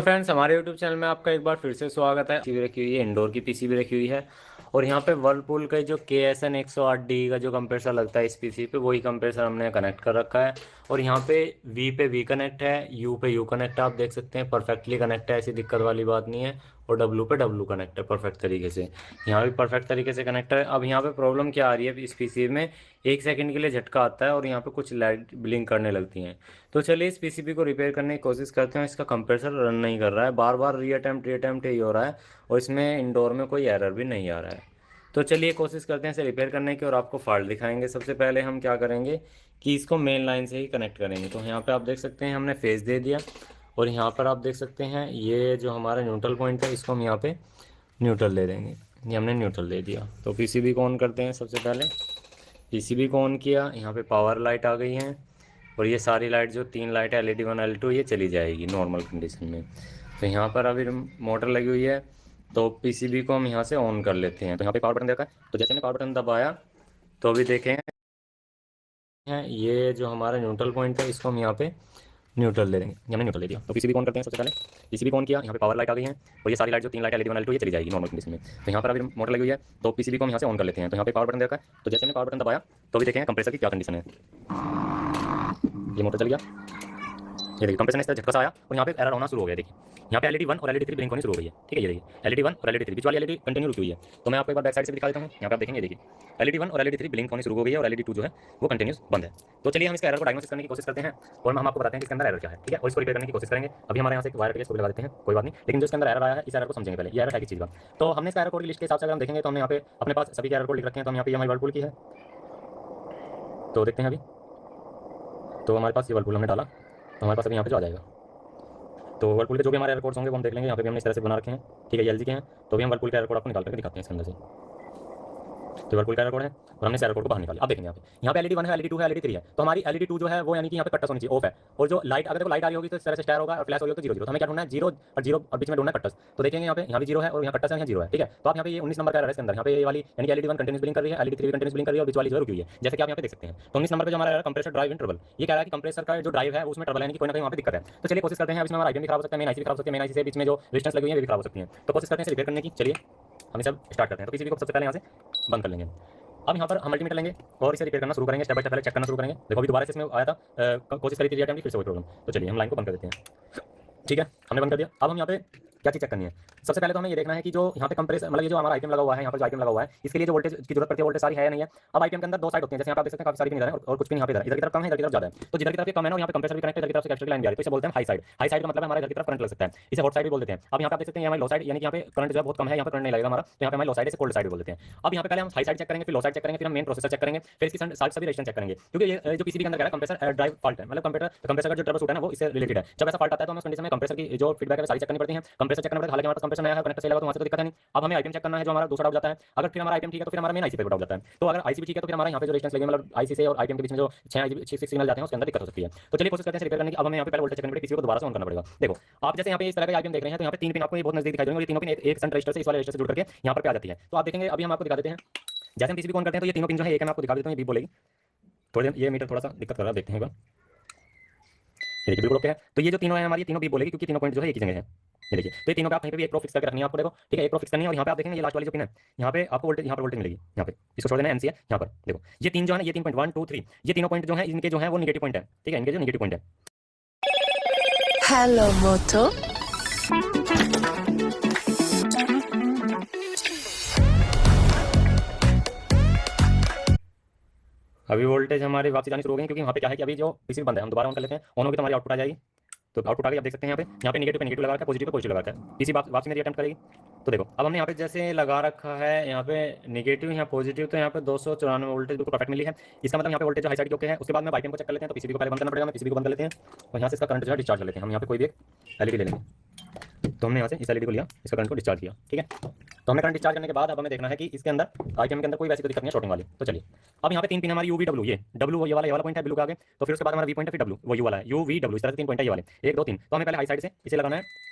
Friends, हमारे YouTube channel में आपका एक बार फिर से स्वागत है। पीसी भी रखी हुई है, इंडोर की पीसी भी रखी हुई है। और यहाँ पे वर्लपूल का जो KSN 108D का जो कंप्रेसर लगता है इस पीसी पे, वही कंप्रेसर हमने कनेक्ट कर रखा है। और यहाँ पे वी पे वी कनेक्ट है, यू पे यू कनेक्ट है। आप देख सकते हैं परफेक्टली कनेक्ट है, ऐसी दिक्कत वाली बात नहीं है। और डब्लू पे डब्लू कनेक्ट है परफेक्ट तरीके से। यहाँ भी परफेक्ट तरीके से कनेक्ट है। अब यहाँ पे प्रॉब्लम क्या आ रही है इस पीसी में, 1 सेकंड के लिए झटका आता है और यहाँ पे कुछ लाइट ब्लिंक करने लगती हैं। तो चलिए इस पीसीबी को रिपेयर करने की कोशिश करते हैं। इसका कंप्रेसर रन नहीं कर रहा है, बार बार री अटेम्प्ट ही हो रहा है। और इसमें इंडोर में कोई एरर भी नहीं आ रहा है। तो चलिए कोशिश करते हैं इसे रिपेयर करने की और आपको फॉल्ट दिखाएंगे। सबसे पहले हम क्या करेंगे कि इसको मेन लाइन से ही कनेक्ट करेंगे। तो यहाँ पे आप देख सकते हैं हमने फेस दे दिया। और यहाँ पर आप देख सकते हैं ये जो हमारा न्यूट्रल पॉइंट है, इसको हम यहाँ पे न्यूट्रल दे देंगे। ये हमने न्यूट्रल दे दिया। तो पीसीबी को ऑन करते हैं। सबसे पहले पीसीबी को ऑन किया, यहाँ पे पावर लाइट आ गई हैं। और ये सारी लाइट जो 3 लाइट है, LED 1 LED 2, ये चली जाएगी नॉर्मल कंडीशन में। तो यहाँ पर अभी मोटर लगी हुई है। तो पीसीबी को हम यहाँ से ऑन कर लेते हैं। तो यहाँ पे पावर बटन देखा है, तो जैसे मैंने पावर बटन दबाया तो अभी देखें हैं ये जो हमारा न्यूट्रल पॉइंट है, इसको हम यहाँ पे न्यूट्रल दे देंगे। हमने न्यूट्रल दे दिया। तो पीसीबी ऑन करते हैं। सबसे पहले पीसीबी ऑन किया, यहाँ पे पावर लाइट आ गई है। और ये सारी लाइट जो 3 लाइट LED 1 LED 2, ये चली जाएगी नॉर्मल कंडीशन में। तो यहाँ पर अभी मोटर लगी हुई है। तो पीसीबी को हम यहाँ से ऑन कर लेते हैं। तो यहाँ पे पावर बटन देखा है, तो जैसे मैंने पावर बटन दबाया तो अभी देखें कंप्रेसर की क्या कंडीशन है। ये मोटर चल गया। ये देखिए कंप्रेसर ने इस तरह झटका सा आया और यहाँ पे एरर होना शुरू हो गया। देखिए यहाँ पे LED 1 और LED 3 ब्लिंक होनी शुरू हो गई है। ठीक है, ये देखिए LED 1 और LED 3 बीच वाली LED कंटिन्यू रुकी हुई है। तो मैं आपको एक बार बैक साइड से भी दिखा देता हूँ। यहाँ पे आप देखेंगे, देखिए LED 1 और LED 3 ब्लिंक होनी शुरू हो गई है और LED 2 जो है वो कंटिन्यूस बंद है। तो चलिए हम इसका एरर को डायग्नोसिस करने की कोशिश करते हैं और हम आपको बताते हैं कि इसके अंदर एरर क्या है। ठीक है, और इसको रिपेयर करने की कोशिश करेंगे। अभी हमारे यहाँ से एक वायर को लगा देते हैं, कोई बात नहीं। लेकिन जो इसके अंदर एरर आया है, इस एरर को समझेंगे पहले। ये एरर है किस चीज़ का। तो हमने इस एरर कोड की लिस्ट के हिसाब से अगर हम देखेंगे तो हमने यहाँ पे अपने पास सभी के एरर कोड लिख रखे हैं। तो हम यहाँ पे हमारी वर्लपूल की है, तो देखते हैं अभी। तो हमारे पास ये वर्लपूल हमने डाला, तो हमारे पास अभी यहाँ पे जो आ जाएगा। तो वर्लपूल के जो भी हमारे एयरपोर्ट्स होंगे वो हम देख लेंगे। यहाँ पे भी हमने इस तरह से बना रखे हैं। ठीक है, ये LG के हैं। तो भी हम वर्लपूल के एयरपोर्ट आपको निकाल करके दिखाते हैं इसके अंदर से। तो वर्लपूल का एयरपोर्ट है और हमने इस एयरपोर्ट को बाहर निकाला। अब देखेंगे यहाँ पे LED 1 है, LED 2 है, LED 3 है। तो हमारी LED 2 जो है वो यानी कि यहाँ पे कट टच होनी चाहिए, ऑफ है। और जो लाइट, अगर देखो लाइट आ रही होगी तो इस तरह से स्टार होगा और फ्लैश होगी तो 0 0। तो हमें क्या ढूंढना है, 0 और 0 और बीच में ढूंढना है कट टच। तो देखेंगे यहाँ भी 0 है और यहाँ कट टच है, यहाँ 0 है। ठीक है, तो आप यहाँ पे ये 19 नंबर का एरर है इसके अंदर। यहाँ पे ये वाली यानी कि LED 1 कंटिन्यूस ब्लिंक कर रही है, LED 3 भी कंटिन्यूस ब्लिंक कर रही है और बीच वाली जो है रुकी हुई है, जैसे कि आप यहाँ पे देख सकते हैं। तो 19 नंबर पे जो हमारा कंप्रेसर ड्राइव इन ट्रबल, ये कह रहा है कि कंप्रेसर का जो ड्राइव है उसमें ट्रबल यानी कि कोई ना कोई वहाँ पे दिक्कत है। तो चलिए कोशिश करते हैं। अब इसमें हमारा IBM भी खराब हो सकता है, मेन IC भी खराब हो सकती है, मेन IC से बीच में जो रेजिस्टेंस लगी हुई है वो भी खराब हो सकती है। तो कोशिश करते हैं इसे रिपेयर करने की। चलिए हम सब स्टार्ट करते हैं। तो पीसीबी को सबसे पहले यहाँ से बंद कर लेंगे। अब यहाँ पर हम मल्टीमीटर लेंगे और इसे रिपेयर करना शुरू करेंगे। स्टेप बाय स्टेप पहले चेक करना शुरू करेंगे। देखो अभी दोबारा से इसमें आया था, कोशिश करी थी रिअटेम्प्ट, फिर से वही प्रॉब्लम। तो चलिए हम लाइन को बंद कर देते हैं। ठीक है, हमने बंद कर दिया। अब हम यहाँ पे क्या चीज़ चेक करनी है। सबसे पहले तो हमें ये देखना है कि जो यहाँ पे कंप्रेसर, मतलब ये जो हमारा आइटम लगा हुआ है, यहाँ पर जो आइटम लगा हुआ है, इसके लिए जो वोल्टेज की जरूरत पड़ती है, वोल्टेज सारी है या नहीं है। अब आइटम के अंदर 2 साइड होती है, जैसे यहाँ पे आप देख सकते हैं काफी सारी भी इधर है और कुछ भी यहाँ पे इधर की तरफ कम है, इधर की तरफ ज्यादा है। तो जिधर की तरफ ये कम है ना, यहाँ पे कंप्रेसर भी कनेक्ट है, इधर की तरफ से एक्स्ट्रा की लाइन भी आ रही है, तो इसे बोलते हैं हाई साइड। हाई साइड का मतलब हमारे इधर की तरफ करंट लग सकता है, इसे हॉट साइड भी बोल देते हैं। अब यहाँ पे आप देख सकते हैं हमारी लो साइड, यानी कि यहाँ पे करंट जो है बहुत कम है, यहाँ पे करंट नहीं लगेगा हमारा, तो यहाँ पे हमारी लो साइड, इसे कोल्ड साइड भी बोल देते हैं। अब यहाँ पे पहले हम हाई साइड चेक करेंगे, फिर लो साइड चेक करेंगे, फिर हम मेन प्रोसेसर चेक करेंगे, फिर इसकी साथ सभी रेजिस्टेंस चेक करेंगे। क्योंकि ये जो पीसीबी के अंदर कह रहा है कंप्रेसर ड्राइव फॉल्ट है, मतलब कंप्रेसर का जो ट्रबल शूट है ना वो इससे रिलेटेड है। जब ऐसा फॉल्ट आता है तो हमें उस कंडीशन में कंप्रेसर की जो फीडबैक है सारी चेक करनी पड़ती है। कंप्रेसर चेक करना पड़ता है, हालांकि हमारे पास कंप्रेसर नया है, कनेक्टर सही लगा तो वहाँ से तो दिक्कत है नहीं। अब हमें आइटम चेक करना है जो हमारा दूसरा डाउट जाता है। अगर फिर हमारा आइटम ठीक है तो फिर हमारा मेन IC पे डाउट जाता है। तो अगर IC भी ठीक है तो फिर हमारा यहाँ पे जो रेजिस्टेंस लगी है, मतलब IC से और आइटम के बीच में जो 6 सिग्नल जाते हैं उसके अंदर दिक्कत हो सकती है। तो चलिए कोशिश करते हैं रिपेयर करने की। अब हमें यहाँ पे पहले वोल्टेज चेक करनी पड़ेगी, पीसी को दोबारा से ऑन करना पड़ेगा। देखो आप जैसे यहाँ पे इस तरह का आइटम देख रहे हैं, तो यहाँ पे 3 पिन आपको ये बहुत नजदीक दिखाई देंगे और ये तीनों पिन एक शंट रजिस्टर से, इस वाले रजिस्टर से जुड़ करके यहाँ पर आ जाती है। तो आप देखेंगे अभी हम आपको दिखा देते हैं। जैसे हम पीसीबी ऑन करते हैं तो ये तीनों पिन जो है एक, मैं आपको दिखा देता हूँ, ये बीप बोलेगी। थोड़ी देर ये मीटर थोड़ा सा दिक्कत कर रहा है, देखते हैं। ये देखिए बिल्कुल ओके है। तो ये जो तीनों है हमारी, तीनों बीप बोलेगी क्योंकि तीनों पॉइंट जो है एक ही जगह है। ये देखिए, तो ये तीनों पे आप कहीं पे भी एक प्रो फिक्स करके रखनी है आपको। देखो ठीक है, एक प्रो फिक्स करनी है और यहाँ पे आप देखेंगे ये लास्ट वाली जो पिन है, यहाँ पे आपको वोल्टेज, यहाँ पर वोल्टेज मिलेगी। यहाँ पे इसको छोड़ देना है, NC है यहाँ पर। देखो ये तीन जो है ना, ये 3 पॉइंट 1 2 3, ये तीनों पॉइंट जो है इनके जो है वो निगेटिव पॉइंट है। ठीक है, इनके जो निगेटिव पॉइंट है। हेलो मोटो। अभी वोल्टेज हमारी वापसी जानी शुरू हो गई क्योंकि वहाँ पे क्या है कि अभी जो पीसी बंद है, हम दोबारा ऑन कर लेते हैं। ऑन होगी तो हमारी आउटपुट आ जाएगी। तो आउटपुट आ गई, आप देख सकते हैं यहाँ पे नेगेटिव पे नेगेटिव लगा रखा है, पॉजिटिव पे पॉजिटिव लगा रखा है। पीसी वापसी मेरी अटेम्प्ट करेगी। तो देखो अब हमने यहाँ पे जैसे लगा रखा है, यहाँ पे नेगेटिव यहाँ पॉजिटिव, तो यहाँ पे 294 वोल्टेज बिल्कुल परफेक्ट मिली है। इसका मतलब यहाँ पे वोल्टेज हाई साइड की ओके है। उसके बाद में आइटम को चेक कर लेते हैं। तो पीसीबी को पहले बंद करना पड़ेगा, पीसीबी को बंद कर लेते हैं और यहाँ से इसका करंट जो है डिस्चार्ज कर लेते हैं। हम यहाँ पे कोई भी एक LED ले लेंगे। तो हमने यहाँ से इस LED को लिया, इसका करंट को डिस्चार्ज किया। ठीक है, तो हमने करंट डिस्चार्ज करने के बाद अब हमें देखना है कि इसके अंदर आइटम के अंदर कोई वैसी कोई दिक्कत नहीं है शॉर्टिंग वाली। तो चलिए अब यहाँ पे 3 पिन हमारी UV W, ये W ये वाला पॉइंट है ब्लू का आगे। तो फिर उसके बाद हमारा V पॉइंट है, फिर W वो U वाला है, UV W, इस तरह से 3 पॉइंट है ये वाले, 1 2 3। तो हमें पहले हाई साइड से इसे लगाना है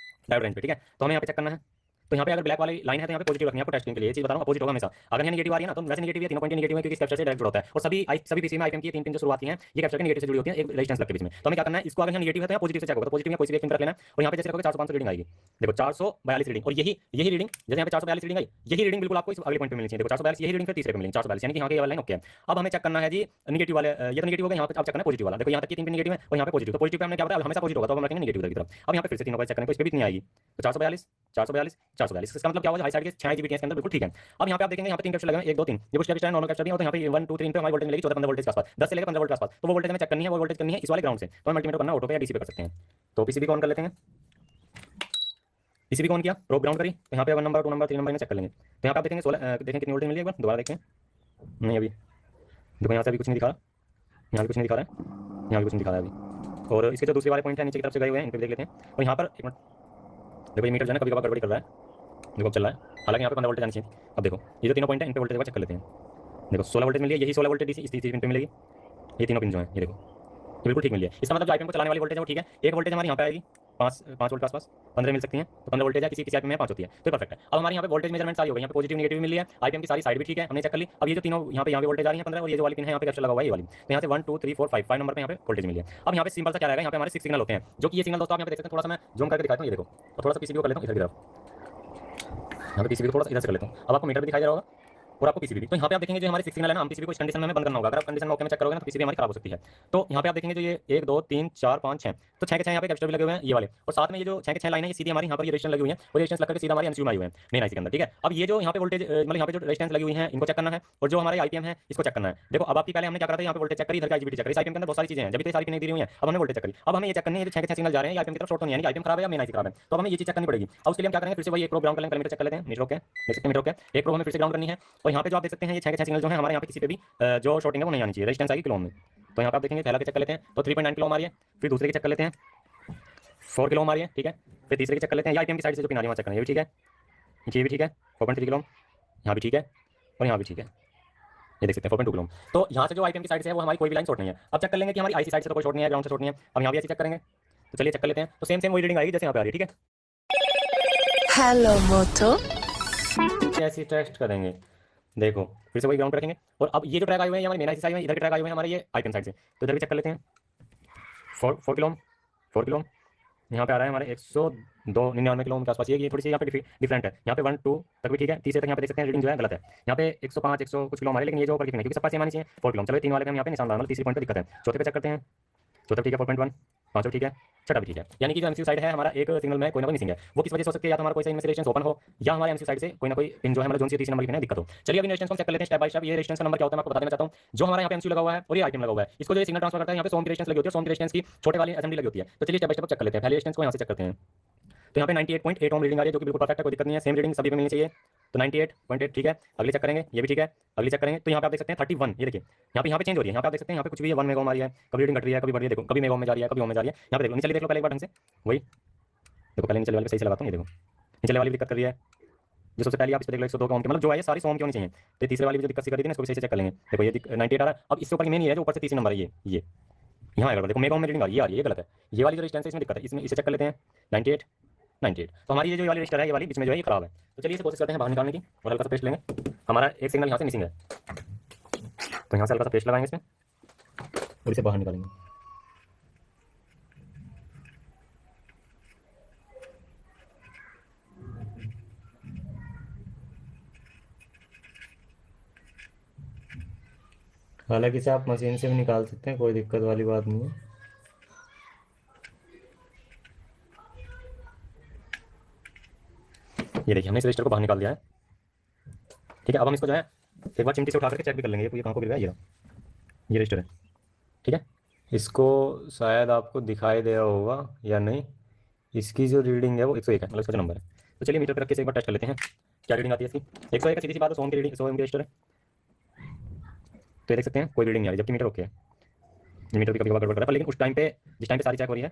डायोड रेंज पे। ठीक है, तो हमें यहाँ पे चेक करना है तो यहाँ पे अगर ब्लैक वाली लाइन है तो यहाँ पे पॉजिटिव रखनी है आपको टेस्टिंग के लिए, ये चीज बता रहा हूँ, अपोजिट होगा हमेशा। अगर यहाँ नेगेटिव आ रही है ना तो वैसे नेगेटिव है, तीनों पॉइंट नेगेटिव है क्योंकि कैप्चर से डायरेक्ट जुड़ा होता है, और सभी पीसी में आईपीएम की 3 पिन जो शुरुआत की हैं ये कैप्चर के नेगेटिव से जुड़ी होती है एक रेजिस्टेंस लगते बीच में। तो हमें क्या करना है, इसको अगर यहाँ नेगेटिव है तो यहाँ पॉजिटिव से चेक होगा, तो पॉजिटिव में कोई सी एक पिन रख लेना और यहाँ पे जैसे रखोगे 400-500 रीडिंग आएगी। देखो 442 रीडिंग, और यही रीडिंग जैसे यहाँ पे 442 रीडिंग आई, यही रीडिंग बिल्कुल आपको इस अगले पॉइंट पे मिलनी चाहिए। देखो 442 यही रीडिंग फिर तीसरे पे मिलेंगे 442, यानी कि यहाँ की ये वाला लाइन ओके है। अब हमें चेक करना है जी नेगेटिव वाले, ये तो नेगेटिव हो गया, यहाँ पे अब चेक करना है पॉजिटिव वाला। देखो यहाँ तक की 3 पिन नेगेटिव है और यहाँ पे पॉजिटिव, तो पॉजिटिव पे हमने क्या बताया हमेशा पॉजिटिव होगा, तो हम रखेंगे नेगेटिव की तरफ। अब यहाँ पे फिर से तीनों का चेक करेंगे तो इस पे भी इतनी आएगी, तो 442 442 442, इसका मतलब क्या होगा हाई साइड के 6 जीबीटीएस के अंदर बिल्कुल ठीक है। अब यहाँ पे आप देखेंगे यहाँ पे 3 कैप्चर लगे हैं, 1 2 3, ये कुछ कैप्चर है नॉर्मल कैप्चर भी है, तो यहाँ पे 1 2 3 पे हमारी वोल्टेज मिलेगी 14-15 वोल्टेज के आसपास, 10 से लेकर 15 वोल्ट के आसपास। तो वो वोल्टेज हमें चेक करनी है, वो वोल्टेज करनी है इस वाले ग्राउंड से, तो हम मल्टीमीटर करना ऑटो पे या डीसी पे कर सकते हैं। तो पीसीबी को ऑन कर लेते हैं, पीसीबी को ऑन किया, प्रोब ग्राउंड करी, तो यहाँ पे 1 नंबर 2 नंबर 3 नंबर चेक कर लेंगे। तो यहाँ पे आप देखेंगे 16 देखें कितनी वोल्टेज मिली है, एक बार दोबारा देखें, नहीं अभी देखो यहाँ से अभी कुछ नहीं दिखा रहा, यहाँ भी कुछ नहीं दिखा रहा है, यहाँ भी कुछ नहीं दिखा रहा है अभी। और इसके जो दूसरे वाले पॉइंट है नीचे की तरफ से गए हुए हैं इन पे देख लेते हैं। और यहाँ पर एक मिनट देखो ये मीटर जो है ना कभी कभार गड़बड़ी कर रहा है, देखो अब चल रहा है, हालांकि यहाँ पे 15 वोल्टेज आनी चाहिए। अब देखो ये जो तीनों पॉइंट है इन पे वोल्टेज चेक कर लेते हैं। देखो 16 वोल्टेज मिली है, यही 16 वोल्टेज डीसी इस तीसरी पिन पे मिलेगी, ये तीनों पिन जो है ये देखो ये बिल्कुल ठीक मिली है। इसका मतलब जो आईपीएम को चलाने वाली वोल्टेज है वो ठीक है। एक वोल्टेज हमारी यहाँ पे आएगी 5 वोल्ट के आसपास, 15 मिल सकती है, तो 15 वोल्टेज है, किसी आईपीएम में 5 होती है, तो परफेक्ट है। अब हमारे यहाँ पे वोल्टेज मेजरमेंट सारी हो गई, यहाँ पे पॉजिटिव नेगेटिव मिली है, आईपीएम की सारी साइड भी ठीक है, हमने चेक कर ली। अब ये जो तीनों यहाँ पे वोल्टेज आ रही है 15, और ये जो वाली पिन है यहाँ पे कैप्चर लगा हुआ है ये वाली, तो यहाँ से 1 2 3 4 5 नंबर पे यहाँ पे वोल्टेज मिली है। अब यहाँ पे सिंपल सा क्या रहेगा, यहाँ पे हमारे 6 सिग्नल होते हैं, जो कि ये सिग्नल दोस्तों आप यहाँ पे देख सकते हैं, थोड़ा सा मैं जूम करके दिखाता हूँ, ये देखो, और थोड़ा सा पीसीबी को कर लेता हूँ इधर की तरफ, यहाँ पे पीसीबी को थोड़ा सा इधर से कर लेता हूँ। अब आपको मीटर भी दिखाई दे रहा होगा और आपको पीसीबी भी। तो यहाँ पे आप देखेंगे जो हमारे 6 सिग्नल है ना, हम पीसीबी को इस कंडीशन में हमें बंद करना होगा। अगर आप कंडीशन में ओके में चेक करोगे ना तो पीसीबी हमारी खराब हो सकती है। तो यहाँ पे आप देखेंगे जो ये 1 2 3 4 5 6, तो 6 के 6 यहाँ पे कैपेसिटर भी लगे हुए हैं ये वाले, और साथ में ये जो 6 के 6 लाइन है ये सीधी हमारी यहाँ पर ये रेजिस्टेंस लगी हुई है, और रेजिस्टेंस लग करके सीधा हमारे एमसीयू में आई हुए हैं मेन आईसी के अंदर, ठीक है। अब ये जो यहाँ पे वोल्टेज मतलब यहाँ पे जो रेजिस्टेंस लगी हुई है इनको चेक करना है, और जो हमारे आईपीएम है इसको चेक करना है। देखो अब आपकी पहले हमने क्या करा था, यहाँ पे वोल्टेज चेक करी, इधर का आईजीबीटी चेक करी, आईपीएम के अंदर बहुत सारी चीजें हैं, जब भी सारी पिनें दी हुई हैं, अब हमने वोल्टेज चेक करी। अब हमें ये चेक करनी है जो 6 के 6 सिग्नल जा रहे हैं आईपीएम की तरफ शॉर्ट तो नहीं है, आईपीएम खराब है या मेन आईसी खराब है, तो हमें ये चीज चेक करनी पड़ेगी। अब उसके लिए हम क्या करेंगे, फिर से वही एक प्रोब ग्राउंड कर लेंगे, मीटर चेक कर लेते हैं, मीटर ओके देख सकते हैं, मीटर ओके, एक प्रोब हमें फिर से ग्राउंड करनी है। और यहाँ पे जो आप देख सकते हैं ये 6 के 6 सिग्नल जो है हमारे यहाँ पे किसी पे भी जो शॉर्टिंग है वो नहीं आनी चाहिए, रेजिस्टेंस आएगी किलो में। तो यहाँ पे आप देखेंगे पहला के चेक कर लेते हैं, तो 3.9 किलो आ रही है, फिर दूसरे के चेक कर लेते हैं 4 किलो आ रही है, ठीक है, फिर तीसरे के चेक कर लेते हैं, आईपीएम की साइड से जो पिन आ रही है वहाँ चेक करना है, ये भी ठीक है, ये भी ठीक है, 4.3 किलो, यहाँ भी ठीक है, और यहाँ भी ठीक है, ये देख सकते हैं 4.2 किलो। तो यहाँ से जो आईपीएम की साइड से है वो हमारी कोई भी लाइन शॉर्ट नहीं है। अब चेक कर लेंगे कि हमारी आईसी साइड से तो कोई शॉर्ट नहीं है, ग्राउंड से शॉर्ट नहीं है, अब यहाँ भी ऐसे चेक करेंगे, तो चलिए चेक कर लेते हैं। तो सेम वही रीडिंग आएगी जैसे यहाँ पे आ रही है, ठीक है। हेलो मोटो, ऐसे टेस्ट करेंगे, देखो फिर से वही ग्राउंड पे रखेंगे, और अब ये जो ट्रैक आए हुए हैं हमारे मेन आईसी साइड में, इधर के ट्रैक आए हुए हैं हमारे ये आईपीएम साइड से, तो इधर भी चेक कर लेते हैं। 4 किलो, 4 किलो यहाँ पे आ रहा है हमारे 102-99 किलो के आसपास, ये थोड़ी सी यहाँ पे डिफरेंट है। यहाँ पे 1 2 तक भी ठीक है, तीसरे तक यहाँ पे देख सकते हैं रीडिंग जो है गलत है, यहाँ पे 105 100 कुछ किलो हमारे, लेकिन ये जो ऊपर की नहीं क्योंकि सबका सेम आनी चाहिए 4 किलो। चलो 3 वाले पे हम यहाँ पे निशान डाल, तीसरी पॉइंट पे दिक्कत है। चौथे पे चेक करते हैं, चौथा ठीक है 4.1, पांचवा ठीक है, छठा भी ठीक है, यानी कि जो एमसीयू साइड है हमारा एक सिग्नल में कोई ना कोई मिसिंग है, वो किस वजह से हो सकती है, या तो हमारा कोई सा इनमें से रेजिस्टेंस ओपन हो, या हमारे एमसीयू साइड से कोई ना कोई पिन जो है हमारा जोन सी तीसरी नंबर की पिन है दिक्कत हो। चलिए अभी रेजिस्टेंस को चेक कर लेते हैं स्टेप बाय स्टेप। ये रेजिस्टेंस का नंबर क्या होता है मैं आपको बता देना चाहता हूँ। जो हमारा यहाँ पे एमसीयू लगा हुआ है और ये आईपीएम लगा हुआ है, इसको जो सिग्नल ट्रांसफर करता है यहाँ पे सोम की रेजिस्टेंस लगी होती है, सोम की रेजिस्टेंस की छोटे वाली असेंबली लगी होती है। तो चलिए स्टेप बाय स्टेप चेक कर लेते हैं। पहले रेजिस्टेंस को यहाँ से चेक करते हैं, तो यहाँ पे 98.8 ओम रीडिंग आ रही है, जो कि बिल्कुल परफेक्ट है, कोई दिक्कत नहीं है, सेम रीडिंग सभी पे मिलनी चाहिए। तो 98.8 ठीक है, अगली चेक करेंगे, ये भी ठीक है, अगली चेक करेंगे, तो यहाँ पे आप देख सकते हैं 31, ये देखिए यहाँ पे चेंज हो रही है, यहाँ पे आप देख सकते हैं यहाँ पे कुछ भी 1 मेगा ओम आ रही है, कभी रीडिंग घट रही है, कभी बढ़ रही है, देखो कभी मेगा ओम में जा रही है, कभी ओम में जा रही है, यहाँ पे देखो नीचे देख लो पहले एक बार ढंग से, वही देखो पहले नीचे वाले पे सही से लगाता हूँ, ये देखो नीचे वाली भी दिक्कत कर रही है, जो सबसे पहले आप इस पे देख लो 102 का ओम की, मतलब जो है सारी सोम की होनी चाहिए। तो तीसरे वाली भी जो दिक्कत सी कर रही थी ना इसको भी सही से चेक कर लेंगे, देखो ये 98 आ रहा है। अब इससे ऊपर मेन ये है जो ऊपर से तीसरी नंबर है, ये यहाँ आएगा, देखो मेगा ओम में रीडिंग आ रही है, ये गलत है, ये वाली जो रेजिस्टेंस है इसमें दिक्कत है, इसमें इसे चेक कर लेते हैं 98 98। तो हमारी ये जो वाली रजिस्टर है ये वाली बीच में जो है ये खराब है। तो चलिए इसे कोशिश करते हैं बाहर निकालने की, और हल्का सा पेस्ट लेंगे, हमारा एक सिग्नल यहाँ से मिसिंग है, तो यहाँ से हल्का सा पेस्ट लगाएंगे इसमें और इसे बाहर निकालेंगे। हालांकि इसे आप मशीन से भी निकाल सकते हैं, कोई दिक्कत वाली बात नहीं है। ये देखिए हमने इस रजिस्टर को बाहर निकाल दिया है, ठीक है। अब हम इसको जो है एक बार चिमटी से उठा करके चेक भी कर लेंगे, ये कहाँ को गिर गया, ये रजिस्टर है, ठीक है। इसको शायद आपको दिखाई दे रहा होगा या नहीं, इसकी जो रीडिंग है वो 101 है, मतलब इसका जो नंबर है। तो चलिए मीटर पे रख के एक बार टेस्ट कर लेते हैं क्या रीडिंग आती है इसकी। 101 है, सीधी सी बात है, 100 की रीडिंग, 100 की रजिस्टर है, तो ये देख सकते हैं कोई रीडिंग नहीं आ रही, जबकि मीटर ओके है। मीटर भी कभी कभार गड़बड़ कर रहा है, पर लेकिन उस टाइम पे जिस टाइम पे सारी चेक हो रही है,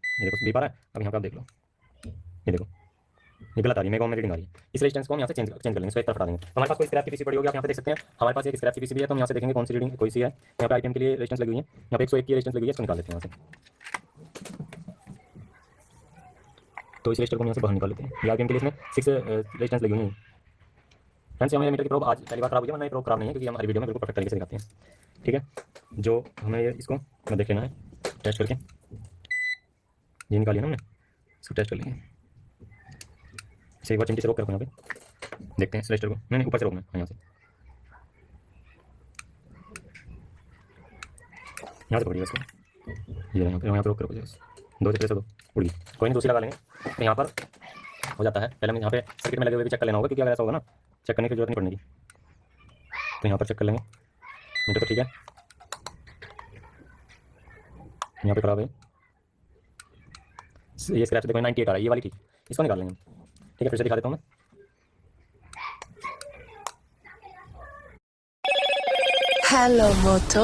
ये देखो बीप आ रहा है। अब यहाँ पे आप देख लो, ये देखो ये गलत आ रही है, मेगा ओम में रीडिंग आ रही है। इस रेजिस्टेंस को हम यहाँ से चेंज कर लेंगे, इसको एक तरफ हटा देंगे। तो हमारे पास कोई स्क्रैप की पीसी पड़ी होगी, आप यहाँ पे देख सकते हैं हमारे पास एक स्क्रैप की पीसी भी है, तो हम यहाँ से देखेंगे कौन सी रीडिंग कोई सी है। यहाँ पे आईपीएम के लिए रेजिस्टेंस लगी हुई है, यहाँ पे 101 की रेजिस्टेंस लगी है, इसको निकाल लेते हैं यहाँ से। तो इस रजिस्टर को हम यहाँ से बाहर निकाल लेते हैं। ये आरपीएम के लिए इसमें 6 रेजिस्टेंस लगी हुई है। फ्रेंड्स, हमें मीटर की प्रोब आज पहली बार खराब हुई है, वरना ये प्रोब खराब नहीं है, क्योंकि हम हर वीडियो में बिल्कुल परफेक्ट तरीके से दिखाते हैं। ठीक है, जो हमें इसको मैं देख लेना है टेस्ट करके। ये निकालिए ना हमने, इसको टेस्ट कर लेंगे। इसे एक बार चिमटी से रोक कर रखो यहाँ पे, देखते हैं इस रजिस्टर को। नहीं ऊपर से रोकना है यहाँ से, यहाँ से पकड़िए इसको, ये यहाँ पे रोक कर रखो। 2 से 2 उड़ गई, कोई नहीं, दूसरी लगा लेंगे। तो यहाँ पर हो जाता है। पहले हमें यहाँ पे सर्किट में लगे हुए भी चेक कर लेना होगा, क्योंकि अगर ऐसा होगा ना, चेक करने की जरूरत नहीं पड़ेगी। तो यहाँ पर चेक कर लेंगे, मीटर तो ठीक है, यहाँ पे खराब है। ये स्क्रैच देखो 98 आ रहा है, ये वाली ठीक, इसको निकाल लेंगे। ठीक है, फिर से दिखा देता हूँ मैं। Hello Moto.